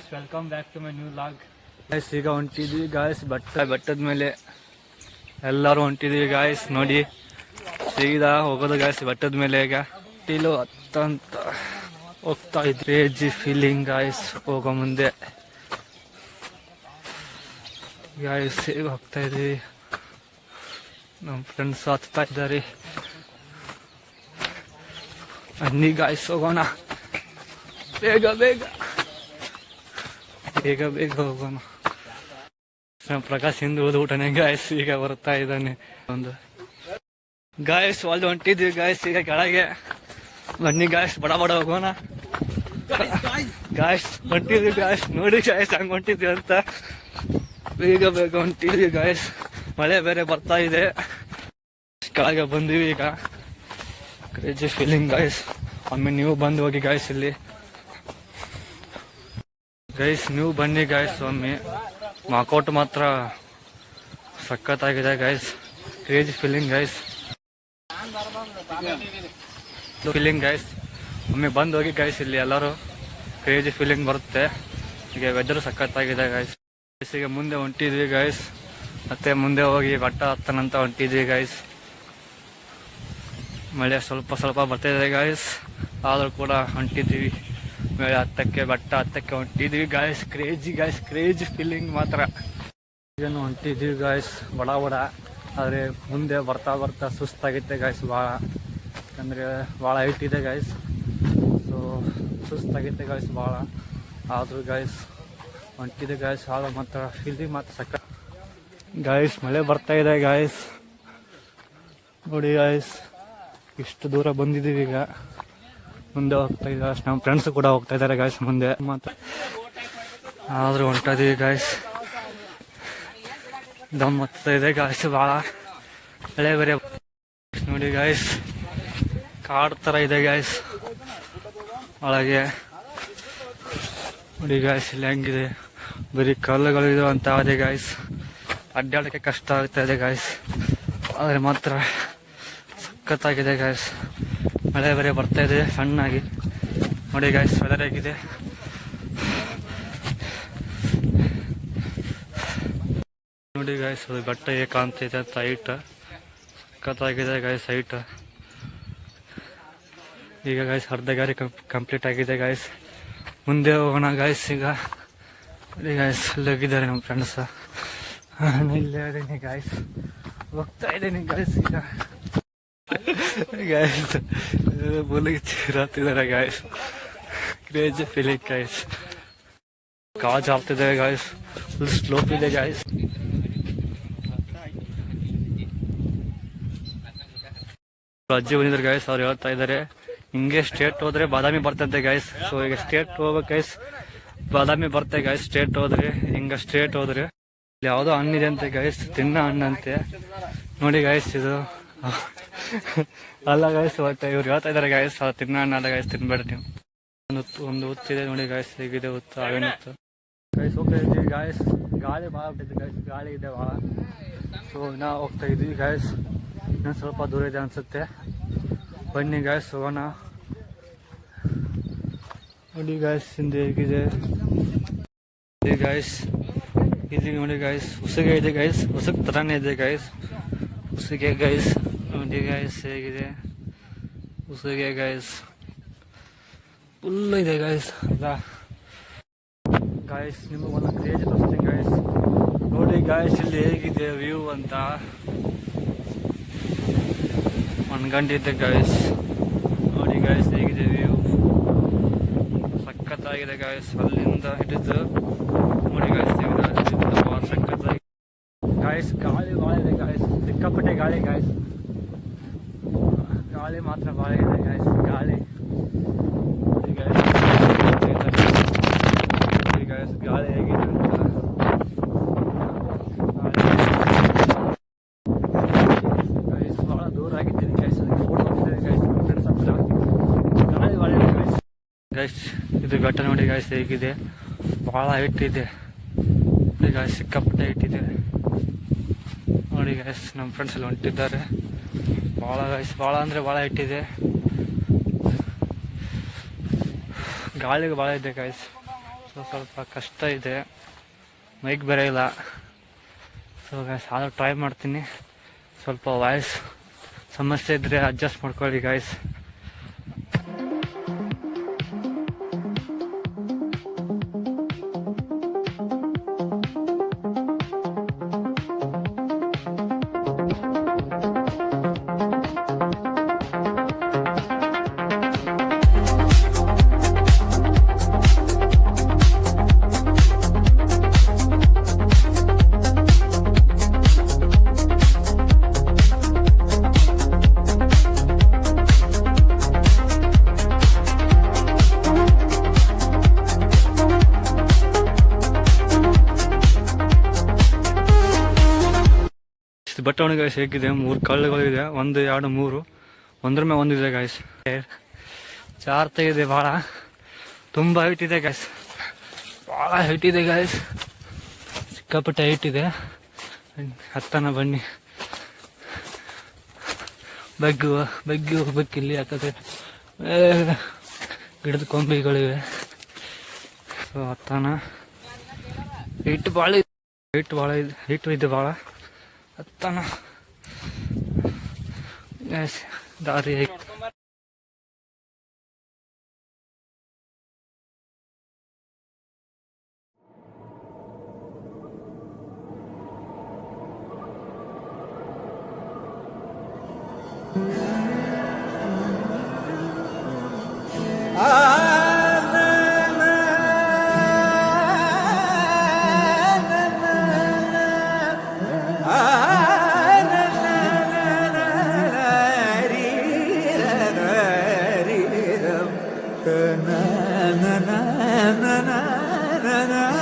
Guys, welcome back to my new vlog. Guys ಈಗ ಹೊಂಟಿದ್ವಿ guys, ಬೆಟ್ಟದ ಮೇಲೆ ಎಲ್ಲರೂ ಹೊಂಟಿದ್ವಿ ಗಾಯ್ಸ್. ನೋಡಿ ಸೀದಾ ಹೋಗೋದು ಗಾಯ್ಸ್ ಬೆಟ್ಟದ ಮೇಲೆ. ಈಗ ಟಿಲು ಹತ್ತಂತ ಹೋಗ್ತಾ ಇದ್ರಿ, ಕ್ರೇಜಿ ಫೀಲಿಂಗ್ ಗಾಯ್ಸ್. ಹೋಗೋ ಮುಂದೆ ಗಾಯ್ಸ್ ಈಗ ಹೋಗ್ತಾ ಇದ್ವಿ, ನಮ್ಮ ಫ್ರೆಂಡ್ಸ್ ಹತ್ತಾ ಇದ್ದಾರೆ. ಅನ್ನಿ ಗಾಯ್ಸ್ ಹೋಗೋಣ, ಬೇಗ ಬೇಗ ಬೇಗ ಬೇಗ ಹೋಗೋಣ. ಪ್ರಕಾಶ್ ಹಿಂದೆ ಹೋದ ಊಟನೇ ಗಾಯ್ಸ್, ಈಗ ಬರ್ತಾ ಇದ್ದಾನೆ. ಒಂದು ಗಾಯ್ಸ್ ಅಲ್ಲಿ ಹೊಂಟಿದ್ವಿ ಗಾಯ್ಸ್, ಈಗ ಕೆಳಗೆ ಬನ್ನಿ ಗಾಯ್ಸ್, ಬಡ ಬಡ ಹೋಗೋಣ ಗಾಯ್ಸ್. ಹೊಂಟಿದ್ವಿ ಗಾಯ್ಸ್, ನೋಡಿ ಗಾಯ್ಸ್ ಹಂಗೆ ಹೊಂಟಿದ್ವಿ ಅಂತ. ಬೇಗ ಬೇಗ ಹೊಂಟಿದ್ವಿ ಗಾಯ್ಸ್, ಮಳೆ ಬೇರೆ ಬರ್ತಾ ಇದೆ. ಕೆಳಗೆ ಬಂದಿವಿ ಈಗ, ಕ್ರೇಜಿ ಫೀಲಿಂಗ್ ಗಾಯ್ಸ್. ಒಮ್ಮೆ ನೀವು ಬಂದು ಹೋಗಿ ಗಾಯ್ಸ್ ಇಲ್ಲಿ ಗೈಸ್, ನೀವು ಬನ್ನಿ ಗಾಯ್ಸ್ ಒಮ್ಮೆ. ಮಾಕೌಟ್ ಮಾತ್ರ ಸಖತ್ತಾಗಿದೆ guys, crazy feeling guys. Feeling guys, ಒಮ್ಮೆ ಬಂದು ಹೋಗಿ ಗಾಯ್ಸ್ ಇಲ್ಲಿ, ಎಲ್ಲರೂ ಕ್ರೇಜಿ ಫೀಲಿಂಗ್ ಬರುತ್ತೆ. ಈಗ ವೆದರ್ ಸಖತ್ತಾಗಿದೆ ಗಾಯ್ಸ್. ಈಗ ಮುಂದೆ ಹೊಂಟಿದ್ವಿ ಗಾಯ್ಸ್, ಮತ್ತೆ ಮುಂದೆ ಹೋಗಿ ಬೆಟ್ಟ ಹತ್ತನಂತ ಹೊಂಟಿದ್ವಿ ಗಾಯ್ಸ್. ಮಳೆ ಸ್ವಲ್ಪ ಸ್ವಲ್ಪ ಬರ್ತಾಯಿದೆ ಗಾಯ್ಸ್, ಆದರೂ ಕೂಡ ಹೊಂಟಿದ್ವಿ ಮಳೆ ಹತ್ತಕ್ಕೆ, ಬೆಟ್ಟ ಹತ್ತಕ್ಕೆ ಹೊಂಟಿದ್ವಿ guys. Crazy guys, crazy feeling ಮಾತ್ರ. ಏನು ಹೊಂಟಿದ್ವಿ ಗಾಯ್ಸ್ ಬಡ ಬಡ, ಆದರೆ ಮುಂದೆ ಬರ್ತಾ ಬರ್ತಾ ಸುಸ್ತಾಗಿತ್ತೆ ಗಾಯ್ಸ್ ಭಾಳ. ಯಾಕಂದರೆ ಭಾಳ ಹೈಟ್ ಇದೆ ಗಾಯ್ಸ್, ಸೊ ಸುಸ್ತಾಗಿತ್ತೆ ಗಾಯ್ಸ್ ಭಾಳ. ಆದರೂ ಗಾಯ್ಸ್ ಹೊಂಟಿದೆ ಗಾಯ್ಸ್, ಆಗ ಮಾತ್ರ ಫೀಲಿಂಗ್ ಮಾತ್ರ ಸಕ್ಕ ಗಾಯ್ಸ್. ಮಳೆ ಬರ್ತಾ ಇದೆ ಗಾಯ್ಸ್, ನೋಡಿ ಗಾಯ್ಸ್ ಇಷ್ಟು ದೂರ ಬಂದಿದ್ದೀವಿ. ಈಗ ಮುಂದೆ ಹೋಗ್ತಾ ಇದ್ದಾರೆ, ನಮ್ಮ ಫ್ರೆಂಡ್ಸ್ ಕೂಡ ಹೋಗ್ತಾ ಇದ್ದಾರೆ ಗಾಯ್ಸ್ ಮುಂದೆ ಮಾತ್ರ. ಆದರೂ ಹೊಂಟಿದ್ದೀವಿ ಗಾಯ್ಸ್, ದಮ್ ಹತ್ತಾ ಇದೆ ಗಾಯ್ಸ್ ಭಾಳ. ಮಳೆ ಬೇರೆ ನೋಡಿ ಗಾಯ್ಸ್, ಕಾಡು ಥರ ಇದೆ ಗಾಯ್ಸ್ ಒಳಗೆ. ನೋಡಿ ಗಾಯ್ಸ್ ಇಲ್ಲಿ ಹೆಂಗಿದೆ, ಬರೀ ಕಲ್ಲುಗಳು ಅಂತ ಇದೆ ಗಾಯ್ಸ್. ಅಡ್ಡಾಡೋಕ್ಕೆ ಕಷ್ಟ ಆಗ್ತಾ ಇದೆ ಗಾಯ್ಸ್, ಆದರೆ ಮಾತ್ರ ಸಖತ್ತಾಗಿದೆ ಗಾಯ್ಸ್. ಮಳೆ ಬೇರೆ ಬರ್ತಾ ಇದೆ ಸಣ್ಣಾಗಿ. ನೋಡಿ ಗಾಯ್ಸ್ ವೆದರ್ ಹೇಗಿದೆ. ನೋಡಿ ಗಾಯ್ಸ್ ಬೆಟ್ಟ ಹೇಗೆ ಕಾಣ್ತಿದೆ ಅಂತ, ಹೈಟ್ ಸಖತ್ತಾಗಿದೆ ಗಾಯ್ಸ್ ಹೈಟ್. ಈಗ ಗಾಯ್ಸ್ ಅರ್ಧ ಗಾಡಿ ಕಂಪ್ಲೀಟ್ ಆಗಿದೆ ಗಾಯ್ಸ್, ಮುಂದೆ ಹೋಗೋಣ ಗಾಯ್ಸ್. ಈಗ ನೋಡಿ ಗಾಯ್ಸ್ ಅಲ್ಲಿ ಹೋಗಿದ್ದಾರೆ ನಮ್ಮ ಫ್ರೆಂಡ್ಸ್, ಇಲ್ಲೇ ಇದ್ದೀನಿ ಗಾಯ್ಸ್, ಹೋಗ್ತಾ ಇದ್ದೀನಿ ಗಾಯ್ಸ್. ಈಗ ಗಾಯ್ಸ್ ಬೋಲಿಗೆ ಚೀರಾಡ್ತಿದ್ದಾರೆ ಗಾಯ್ಸ್, ಕ್ರೇಜಿ ಫೀಲಿಂಗ್ ಗಾಯ್ಸ್. ಕಾಜ್ ಆಗ್ತಿದ್ದಾರೆ ಗಾಯ್ಸ್, ಫುಲ್ ಸ್ಲೋಪ್ ಇದೆ ಗಾಯ್ಸ್. ಅಜ್ಜಿ ಬಂದಿದ್ದಾರೆ ಗಾಯ್ಸ್, ಅವ್ರು ಹೇಳ್ತಾ ಇದ್ದಾರೆ ಹಿಂಗೆ ಸ್ಟೇಟ್ ಹೋದ್ರೆ ಬಾದಾಮಿ ಬರ್ತಂತೆ ಗಾಯ್ಸ್. ಸೊ ಈಗ ಸ್ಟೇಟ್ ಹೋಗ್ಬೇಕು ಗೈಸ್, ಬಾದಾಮಿ ಬರ್ತೆ ಗಾಯ್ಸ್ ಸ್ಟೇಟ್ ಹೋದ್ರೆ. ಹಿಂಗ ಸ್ಟೇಟ್ ಹೋದ್ರೆ ಯಾವುದೋ ಹಣ್ಣಿದೆ ಅಂತೆ ಗಾಯ್ಸ್, ತಿನ್ನ ಹಣ್ಣಂತೆ. ನೋಡಿ ಗಾಯ್ಸ್ ಇದು ಅಲ್ಲ ಗಾಯ್ಸ್, ಒಟ್ಟು ಇವ್ರು ಹೇಳ್ತಾ ಇದಾರೆ ಗಾಯ್ಸ್ ತಿನ್ನ ಹಣ್ಣು ಅಲ್ಲ ಗಾಯ್ಸ್, ತಿನ್ಬೇಡ ನೀವು. ಒಂದು ಹುತ್ತಿದೆ ನೋಡಿ ಗಾಯ್ಸ್, ಹೇಗಿದೆ ಹುತ್ತು, ಅವೇನು ಹುತ್ತು ಗಾಯ್ಸ್. ಹೋಗ್ತಾ ಇದ್ವಿ ಗಾಯ್ಸ್, ಗಾಳಿ ಭಾಳ ಬಿಟ್ಟಿದೆ ಗಾಯ್ಸ್, ಗಾಳಿ ಇದೆ ಭಾಳ. ಸೊ ನಾವು ಹೋಗ್ತಾ ಇದ್ವಿ ಗಾಯ್ಸ್, ಇನ್ನೊಂದು ಸ್ವಲ್ಪ ದೂರ ಇದೆ ಅನ್ಸುತ್ತೆ. ಬನ್ನಿ ಗಾಯ್ಸ್ ಹೋಗೋಣ. ನೋಡಿ ಗಾಯ್ಸ್ ಹಿಂದೆ ಹೇಗಿದೆ ಗಾಯ್ಸ್, ಇಲ್ಲಿ ನೋಡಿ ಗಾಯ್ಸ್ ಉಸುಗೆ ಇದೆ ಗಾಯ್ಸ್, ಉಸುಕ್ ಥರನೇ ಇದೆ ಗಾಯ್ಸ್ ಉಸುಗೆ ಗಾಯ್ಸ್. ನೋಡಿ ಗಾಯ್ಸ್ ಹೇಗಿದೆ ಉಸುಗೆ ಗಾಯ್ಸ್, ಫುಲ್ ಇದೆ ಗಾಯ್ಸ್. ಅಲ್ಲ ಗಾಯ್ಸ್ ನಿಮಗೆ ಒಂದು ಕ್ರೇಜ್ ತೋರಿಸ್ತೀನಿ ಗಾಯ್ಸ್. ನೋಡಿ ಗಾಯ್ಸ್ ಇಲ್ಲಿ ಹೇಗಿದೆ ವ್ಯೂ ಅಂತ, ಮನ್ಗಂಡಿದ್ದೆ ಗಾಯ್ಸ್. ನೋಡಿ ಗಾಯ್ಸ್ ಹೇಗಿದೆ ವ್ಯೂ, ಸಖತ್ತಾಗಿದೆ ಗಾಯ್ಸ್. ಅಲ್ಲಿಂದ ಹಿಡಿದು ನೋಡಿ ಗಾಯ್ಸ್ ಸಖತ್ತಾಗಿ ಗಾಯ್ಸ್. ಗಾಳಿ ಭಾಳ ಇದೆ ಗಾಯ್ಸ್, ಸಿಕ್ಕಾಪಟ್ಟೆ ಗಾಳಿ ಗಾಯ್ಸ್, ಗಾಳಿ ಮಾತ್ರ ಭಾಳ ಇದೆ ಗಾಯ್ಸ್. ಗಾಳಿ ಗಾಯ್ಸ್, ಗಾಳಿ ಹೇಗಿದೆ ಅಂತ ಗಾಯ್ಸ್. ಭಾಳ ದೂರ ಆಗಿದ್ದೀನಿ ಗಾಯ್ಸ್, ಓಡೋಗ್ತಿದ್ದೀನಿ ಗಾಯ್ಸ್ ಫ್ರೆಂಡ್ಸ್ ಹತ್ರ. ಗಾಳಿ ಭಾಳ ಇದೆ ಗಾಯ್ಸ್. ಗಾಯ್ಸ್ ಇದು ಬೆಟ್ಟ ನೋಡಿ ಗಾಯ್ಸ್ ಹೇಗಿದೆ, ಭಾಳ ಹೈಟ್ ಇದೆ ನೋಡಿ ಗಾಯ್ಸ್, ಸಿಕ್ಕಾಪಟ್ಟೆ ಹೈಟ್ ಇದೆ ನೋಡಿ ಗಾಯ್ಸ್. ನಮ್ಮ ಫ್ರೆಂಡ್ಸ್ ಎಲ್ಲ ಹೊಂಟಿದ್ದಾರೆ ಭಾಳ ಗಾಯ್ಸ್, ಭಾಳ ಅಂದರೆ ಭಾಳ ಹೈಟ್ ಇದೆ. ಗಾಳಿಗೆ ಭಾಳ ಇದೆ ಗಾಯ್ಸ್, ಸೊ ಸ್ವಲ್ಪ ಕಷ್ಟ ಇದೆ, ಮೈಕ್ ಬೇರೆ ಇಲ್ಲ. ಸೊ ಗೈಸ್ ಆದರೂ ಟ್ರೈ ಮಾಡ್ತೀನಿ. ಸ್ವಲ್ಪ ವಾಯ್ಸ್ ಸಮಸ್ಯೆ ಇದ್ದರೆ ಅಡ್ಜಸ್ಟ್ ಮಾಡ್ಕೊಳ್ಳಿ ಗೈಸ್. ಬಟ್ಟವಣಿ ಗಾಯ್ಸ್ ಹೇಗಿದೆ, 3 ಕಳ್ಳುಗಳಿದೆ, 1 2 3, ಒಂದ್ರ ಮೇಲೆ ಒಂದಿದೆ ಗಾಯ್ಸ್. ಜಾರ್ತಾಗಿದೆ, ಭಾಳ ತುಂಬ ಹೈಟ್ ಇದೆ ಗಾಯ್ಸ್, ಭಾಳ ಹೈಟ್ ಇದೆ ಗಾಯ್ಸ್, ಸಿಕ್ಕಾಪಟ್ಟೆ ಹೈಟ್ ಇದೆ. ಹತ್ತನ ಬನ್ನಿ, ಬಗ್ಗಿ ಹೋಗ್ಬೇಕು. ಇಲ್ಲಿ ಯಾಕಂದರೆ ಗಿಡದ ಕೊಂಬೆಗಳಿವೆ. ಸೊ ಹತ್ತನ ಹೈಟ್ ಭಾಳ ಇದೆ ಭಾಳ. ಹತ್ತನ ದಾರಿ na na na na na na